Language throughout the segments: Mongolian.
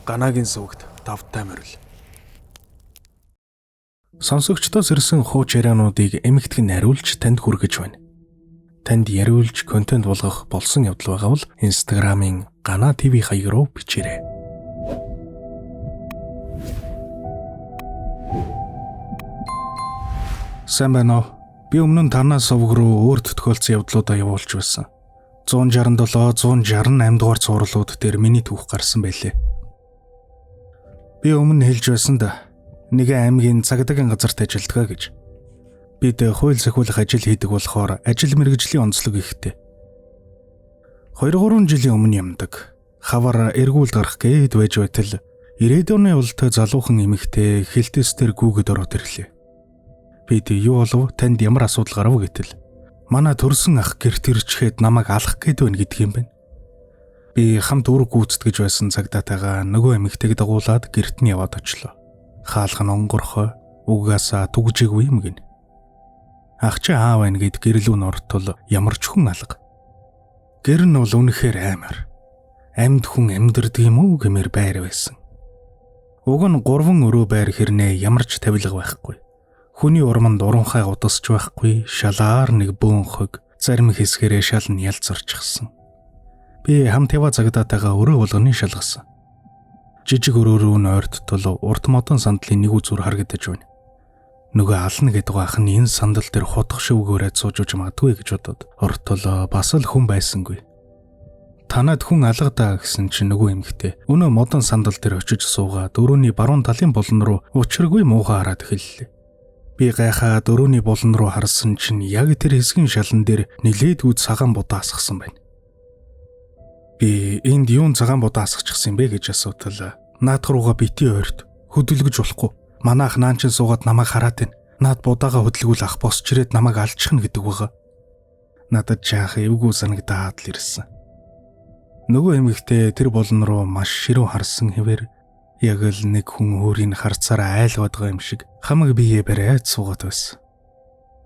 Ганагийн сүгт давтай морил. Сонсогчдоос ирсэн хууч яриануудыг эмэгтгэн нариулж танд хүргэж байна. Танд яриулж контент болгох болсон явдал байгаа бол Instagram-ын Гана TV хаяг руу бичээрэй. Сайн байна уу? Би өмнө нь танаас өвг рүү өөрт тохиолдсон явдлуудаа явуулж байсан. 167, 168 дугаар цувралууд дээр миний түүх гарсан байлээ. Би өмнө хэлж байсан да. Нэг аймгийн цагдаагийн газарт ажилладаг гэж. Бид хууль зохиолох ажил хийдэг болохоор ажил мэргэжлийн онцлог ихтэй. 2-3 жилийн өмнө юмдаг. Хавар эргүүлд гарах гээд байж байтал ирээдүйн ултай залуухан эмэгтэй хилтэстэр гүгэд ороод ирлээ. Бид юу болов танд ямар асуудал гарав гэтэл манай төрсөн ах гэрт ирчихэд намайг алах гээд байна гэдг юм байна. Би хамт үр гүйцэтгэж байсан цагдаатайгаа нөгөө эмэгтэйг дагуулад гэрт нь яваад очлоо. Хаалх нь онгорхой, угаасаа түгжээгүй юм гин. Ах чи аав байна гэд гэрлүүн ортол ямар ч хүн алга. Гэр нь бол үнэхээр аймар. Амьд хүн амьдэрдэг юм уу гэмээр байр байсан. Уг нь 3 өрөө байр хэрнээ ямар ч тавилга байхгүй. Хүний урманд уранхай удасч байхгүй, шалаар нэг бөөн хог, зарим хэсгэрээ шал нь ялзарчихсан. Би хамт яваа цагдаатайгаа өрөө болгоны шалгасан. Жижиг өрөө рүү нь ойрттол урт модон сандлын нэг үзүүр харагдаж байна. Нөгөө ална гэдэг ах нь энэ сандал дээр хутах шивгөөрөө цуужж магадгүй гэж бодоод ортол бас л хүн байсангүй. Танад хүн алгадаа гэсэн чинь нөгөө эмэгтэй өнөө модон сандал дээр очиж суугаад өрөөний баруун талын болон руу учиргүй муухай хараад эхэллээ. Би гайхаад өрөөний болон руу харсан чинь яг тэр хэсгийн шалан дээр нилээдгүй цагаан будаа асгасан байна. Би энд юун цагаан будаа асгачихсан бэ гэж асуудал. Наадах руугаа бити ойрт хөдөлгөж болохгүй. Манайх наан чин суугаад намайг хараад байна. Наад будаага хөдөлгүүл ах босч ирээд намайг алчихна гэдэг байгаа. Надад жаах эвгүй санагдаад л ирсэн. Нөгөө эмэгтэй тэр болон руу маш ширүүн харсан хэвээр яг л нэг хүн өөрийг харцаараа айлгаад байгаа юм шиг хамаг биеэ бариад суугаад байсан.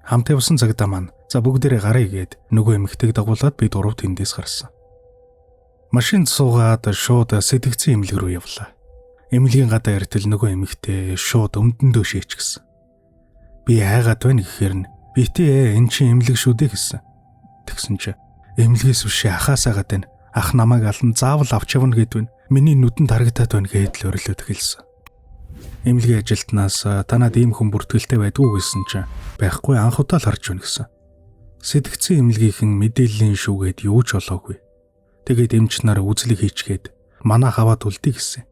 Хамт явсан цагдаа маань за бүгдээрээ гарыг гээд нөгөө эмэгтэйг дагуулад би дурав тэндээс гарсан. Машинд суугаад шууд сэтгцэн эмнэлэг рүү явлаа. Эмнэлгийн гадаа яртал нөгөө эмэгтэй шууд өмдөндөө шээчихсэн. Би айгаад байна гэхээр нь битээ эн чинь эмнэлэг шүү дээ гэсэн. Тэгсэн чи эмнэлгээс биш ахаасаа гадаа ах намайг алан заавал авч явна гэдвэн миний нүдэнд харагдаад байна гэж л өрлөөд хэлсэн. Эмнэлгийн ажилтнаас танад ийм хүн бүртгэлтэй байдгүй гэсэн чинь байхгүй анх удаа л харж байна гэсэн. Сэтгцэн эмнэлгийнхэн мэдээллийн шүүгээд юу ч олоогүй. Тэгээд эмч нар үзлэг хийчгээд манайх аваад үлдээ гэсэн.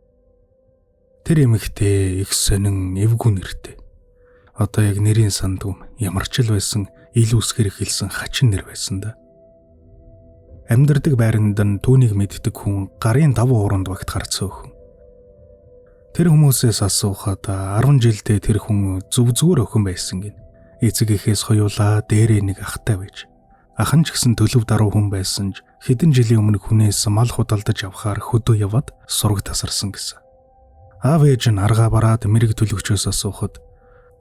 Тэр эмэгтэй их сонин эвгүй нэртэй. Одоо яг нэрийн сандгүй ямар ч л байсан ил үсгэр хэлсэн хачин нэр байсан да. Амьдардаг байранд нь түүнийг мэддэг хүн гарын 5 уранд багт гарцсан өхөн. Тэр хүмүүсээс асуухад 10 жилдээ тэр хүн зүв зүгээр өхөн байсан гин. Эцэг эхээс хоёулаа дээрээ нэг ахтай байж. Ах нь ч гэсэн төлөв даруй хүн байсан ч хэдэн жилийн өмнө хүнээс мал худалдаж авахаар хөдөө яваад сураг тасарсан гэсэн. Аав ээж нь аргаа бараад мэрэг төлөгчөөс асуухад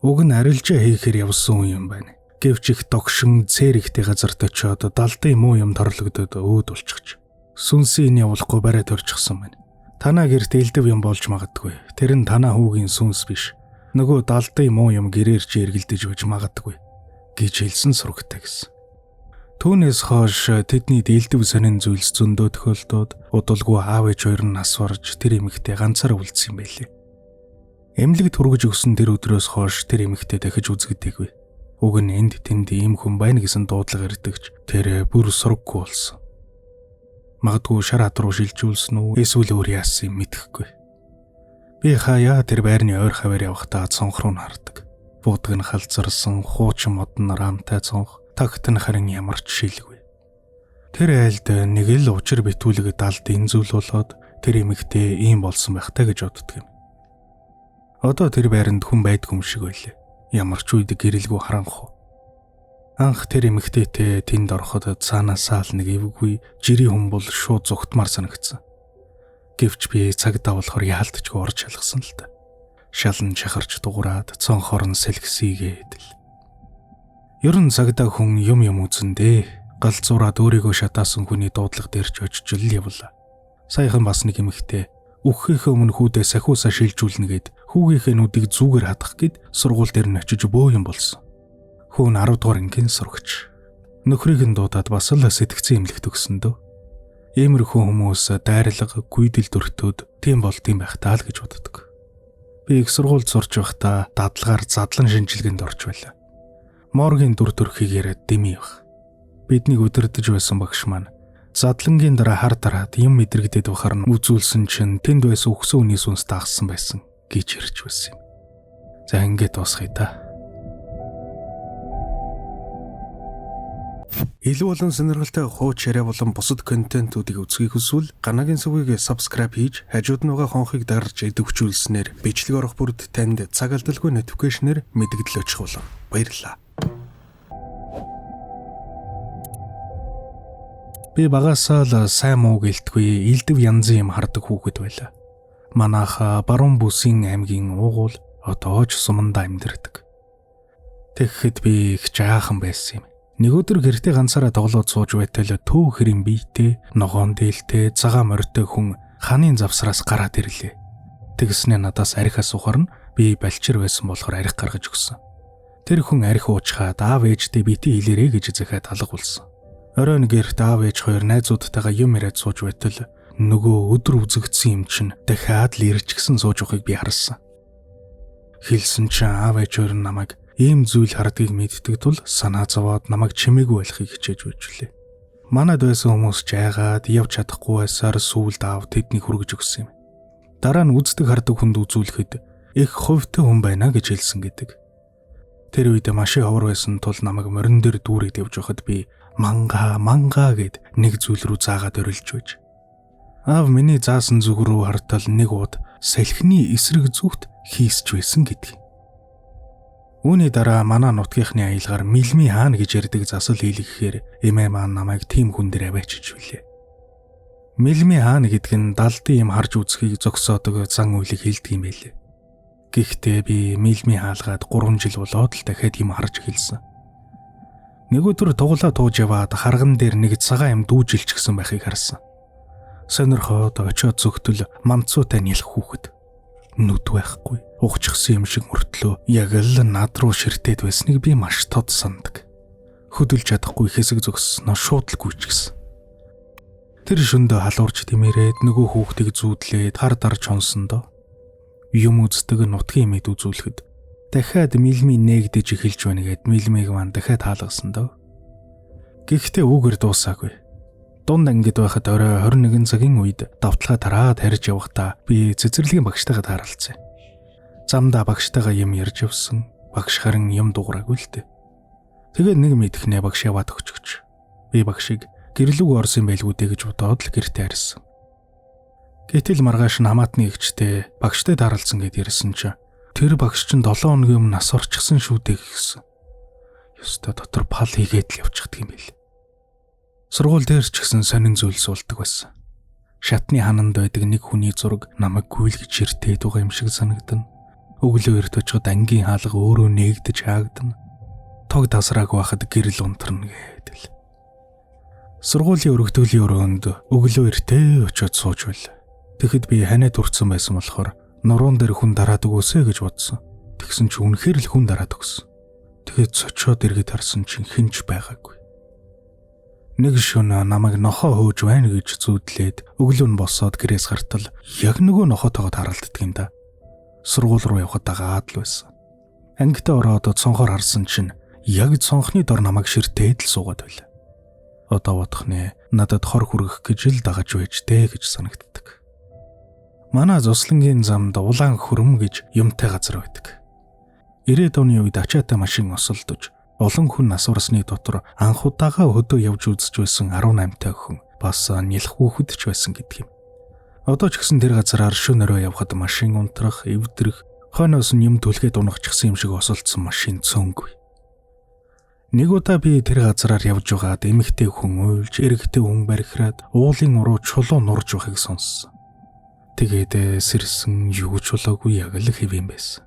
уг нь арилжаа хийхээр явсан үе юм байна. Гэвч их догшин цээрэгтэй газарт очиод далдын муу юм торлогдоод өөд болчихж. Сүнсийн явуулахгүй барай төрчихсөн байна. Танаа гэрт элдэв юм болж магадгүй. Тэр нь танаа хүүгийн сүнс биш. Нөгөө далдын муу юм гэрээрч эргэлдэж байж магадгүй гэж хэлсэн сурагтай гэсэн. Түүнээс хойш тэдний элдэв сонин зүйлс зөндөө тохиолдоод удалгүй аав ээж хоёр нь нас барж тэр эмэгтэй ганцаараа үлдсэн юм байлээ. Эмнэлэг түргэж өгсөн тэр өдрөөс хойш тэр эмэгтэй дахиж үзэгдээгүй. Уг нь энд тэнд ийм хүн байна гэсэн дуудлага ирдэгч тэр бүр сургаггүй болсон. Магадгүй шар хат руу шилжүүлсэн үү эсвэл өөр яасан юм мэдэхгүй. Би хаяа тэр байрны ойр хавар явахдаа цонх руу хардаг. Буудаг нь халзарсан хуучин модон рамтай цонх, тагт нь харин ямар ч шилгүй. Тэр айлд нэг л учир битүүлэг далд инзүүл болоод тэр эмэгтэй ийм болсон байх таа гэж боддөг юм. Одоо тэр байранд хүн байдгүй юм шиг байлээ. Ямар ч үед гэрэлгүй харанху. Анх тэр эмэгтэйтэй тэнд ороход цаанаасаа л нэг эвгүй жирийн хүн бол шууд зүгтмар санагдсан. Гэвч би цагдаа болохоор яалтчгүй орж шалгасан л та. Шалан шахарч дуграад цонх орон сэлгсийгээд л. Ер нь цагдаа хүн юм үзэндээ галзуураад өөрийгөө шатаасан хүний дуудлага дээр ч очиж л явлаа. Саяхан бас нэг эмэгтэй Өгөхийнхөө өмнө хүүдээ сахиусаа шилжүүлнэ гэд хүүгийнхээ нүдийг зүүгээр хадах гэд сургууль дээр нь очиж бөө юм болсон. Хүүн 10 дугаар ангийн сурагч. Нөхрийг нь дуудаад бас л сэтгцэн эмнэлэгт өгсөн дөө. Иймэрхүү хүмүүс дайрлага, гүйдэл дөртөөд тийм болдсон байх таа л гэж боддог. Би их сургуульд сурч байхдаа дадлагаар задлан шинжилгээнд орж байлаа. Моргийн дүр төрхийг яриад дэмий баг. Биднийг удирдах байсан багш маань задлангийн дараа хар дараад юм мэдрэгдээд бахар нь үзүүлсэн чинь тэнд байсан өгсөн үний сүнс дагсан байсан гэж ярьж байсан юм. За ингээд дуусгая та. Илүү олон сонирхолтой хууч яриа болон бусад контентуудыг үзхийг хүсвэл Ганагийн сүвийг subscribe хийж хажууд нь байгаа хонхыг дарж идэвхжүүлснээр бичлэг орох бүрд танд цаг алдалгүй notification-ээр мэдэгдэл очих болон баярлалаа. Би багасаа л сайн муу гэлтгүй илдэв янзын юм хардаг хүүхэд байлаа. Манайха баруун бүсийн аймгийн уугуул одоо ч суманда амьдардаг. Тэгэхэд би их жаахан байсан юм. Нэг өдөр гэртээ ганцаараа тоглоод сууж байтал төв хэрийн биетэй, ногоон дээлтэй, цагаан морьтой хүн ханын завсраас гараад ирлээ. Тэгснээ надаас арх асуухаар нь би балчир байсан болохоор арх гаргаж өгсөн. Тэр хүн арх уучхаад аав ээжтэй битий хэлээрэй гэж захиад алга болсон. Оройн гэрт аав ээж хоёр найзуудтайгаа юм яриад сууж байтал нөгөө өдөр үзэгдсэн юм чинь дахиад л ирж гисэн сууж байгааг би харсан. Хэлсэн чинь аав ээж хоёр намайг ийм зүйл хардгийг мэддэг тул санаа зовоод намайг чимээгүй болохыг хичээж байж лээ. Манайд байсан хүмүүс жайгаад явж чадахгүй байсаар сүүлд аав тэднийг хүргэж өгсөн юм. Дараа нь үздэг хардаг хүнд үзүүлэхэд их хувьтай хүн байна гэж хэлсэн гэдэг. Тэр үед машин ховор байсан тул намайг морин дээр дүүрээд явж байхад би манга гэд нэг зүйл рүү заагаад орилж байж. Аав миний заасан зүг рүү хартал нэг уд салхины эсрэг зүгт хийсч байсан гэдэг. Үүний дараа манай нутгийнхны аялгаар Милми хаана гэж ярьдаг засал хийлгэхээр эмээ маань намайг тийм хүн дээр аваачиж үлээ. Милми хаана гэдэг нь далдын юм харж үзхийг зогсоодог зан үйлийг хэлдэг юм байлээ. Гэхдээ би Милми хаалгаад 3 жил болоод л дахиад юм харж эхэлсэн. Нэг өдөр туглаа тууж яваад харган дээр нэг цагаан юм дүүжилч гсэн байхыг харсан. Сонирхоод очиод зөвхтөл мамцуутай нялх хүүхэд. Нүд байхгүй, ухчихсан юм шиг мөртлөө яг л над руу ширтээд байсныг би маш тод санддаг. Хөдөлж чадахгүй хэсэг зогссоноо шууд л гүйчихсэн. Тэр шөндөө халуурч тэмэрээд нөгөө хүүхдийг зүүдлээд хар дарж хонсондоо юм үздэг нутгийн мэд үзүүлэхэд дахиад Милми нээгдэж эхэлж байна гэд Милмиг маань дахиад хаалгасан дөө. Гэхдээ үгээр дуусаагүй. Дунд ангид байхад орой 21 цагийн үед давталгаа тараад харж явахдаа би цэцэрлэгийн багштайгаа тааралцсан. Замдаа багштайгаа юм ярьж явсан. Багш харин юм дуурайгүй л дээ. Тэгээд нэг мэдхнээ багш яваад өгч. Би багшийг гэрлүүг орсон байлгүй дээ гэж бодоод л гэртээ харсан. Гэтэл маргааш нь хамаатны эгчтэй багштай тааралцсан гэд ярьсан чинь тэр багш чинь 7 хоногийн өмнө нас орчихсан шүү дээ гэсэн. Ёстой дотор пал хийгээд л явчихдаг юм байл. Сургууль дээр ч гэсэн сонин зүйл суулдаг байсан. Шатны хананд байдаг нэг хүний зураг намайг гүйлгэж иртээд байгаа юм шиг санагдана. Өглөө эрт очиход ангийн хаалга өөрөө нээгдэж хаагдана. Тог тасрааг байхад гэрэл унтарна гэдэг л. Сургуулийн өргөдөөлийн өрөөнд өглөө эртээ очиод сууж байл. Тэгэхэд би ханаад урцсан байсан болохоор нуруунд дээр хүн дараад өгөөсэй гэж бодсон. Тэгсэн чи үнэхээр л хүн дараад өгсөн. Тэгэхэд цочоод эргээд харсан чинь хинч байгаагүй. Нэг шөнө намайг нохоо хөөж байна гэж зүүдлээд өглөө нь босоод гэрээс гартал яг нөгөө нохотойгоо харалддаг юм да. Сургууль руу явхад дагаад л байсан. Ангид ороод цонхоор харсан чинь яг цонхны дор намайг ширтээд л суугаад байла. Одоо бодох нэ надад хор хүргэх гэж л дагаж байж дээ гэж санагддаг. Манай Зослонгийн замд улаан хөрөм гэж юмтай газар байдаг. 90-ад оны үед ачаатай машин осолдож олон хүн нас барсны дотор анх удаага хөдөө явж үзэж байсан 18 та хүн бас нялх хүүхэд ч байсан гэдэг юм. Одоо ч гэсэн тэр газараар шөнө өрөө явхад машин унтрах, эвдрэх, хойноос нь юм түлхээд унахчихсан юм шиг осолдсон машин цөөнгүй. Нэг удаа би тэр газараар явж байгаад эмэгтэй хүн уйлж, эрэгтэй хүн барихраад уулын уруу чулуу нурж байхыг сонссон. Тэгээд сэрсэн юу ч болоогүй яг л хэвэн байсан.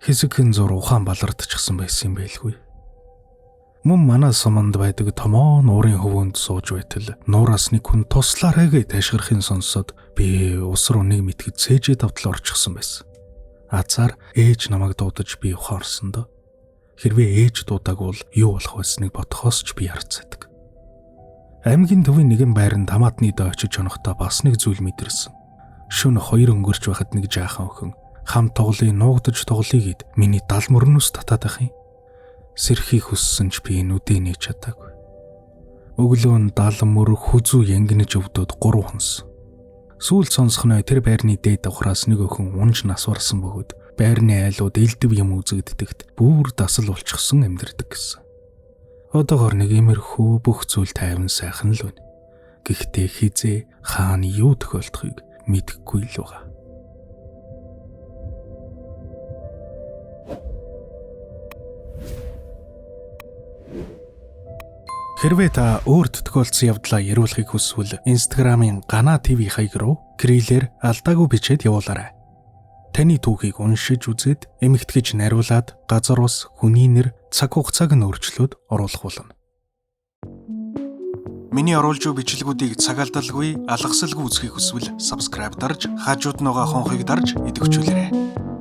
Хэсэгхэн зур ухаан балардчихсан байсан юм байлгүй. Мөн манай суманд байдаг томоо нуурын хөвөнд сууж байтал нуураас нэг хүн туслаарай гэж ташгирахын сонсоод би ус руу нэг мэтгэж цээжээ давтал орчихсон байсан. Азар ээж намайг дуудаж би ухаарсан доо. Хэрвээ ээж дуудаг бол юу болох байсныг бодохоос ч би харцаадаг. Аймгийн төвийн нэгэн байранд хамаатны доо очиж онохдоо бас нэг зүйл мэдэрсэн. Шөнө 2 өнгөрч байхад нэг жаахан охин хам тоглоё нуугдаж тоглоё гэд миний дал мөрнөөс татаад ах юм. Сэрхийг хүссэн ч би нүдээ нээж чадаагүй. Өглөө нь дал мөр хүзүү янгинэж өвдөд 3 хонс. Сүүл сонсохноо тэр байрны дээд давхраас нэг охин унж насварсан бөгөөд байрны айлууд элдэв юм үзэгддэгт бүр дасал болчихсон амьдэрдэг гэсэн. Одоогор нэг иймэрхүү бүх зүйл тайван сайхан л байна. Гэхдээ хизээ хаана юу тохиолдохыг мэдэхгүй л байгаа. Хэрвээ та өөрт тохиолдсон явдлаа яриулахыг хүсвэл Instagram-ын Гана ТV хаяг руу крилээр алдаагүй бичээд явуулаарай. Таны түүхийг уншиж үзээд эмэгтгэж нариулаад газар ус, хүний нэр, цаг хугацааг нь өөрчлөөд оруулах болно. Миний оруулж буй бичлэгүүдийг цаг алдалгүй, алгасалгүй үзхийг хүсвэл subscribe дарж, хажууд нь байгаа хонхыг дарж идэвхжүүлээрэй.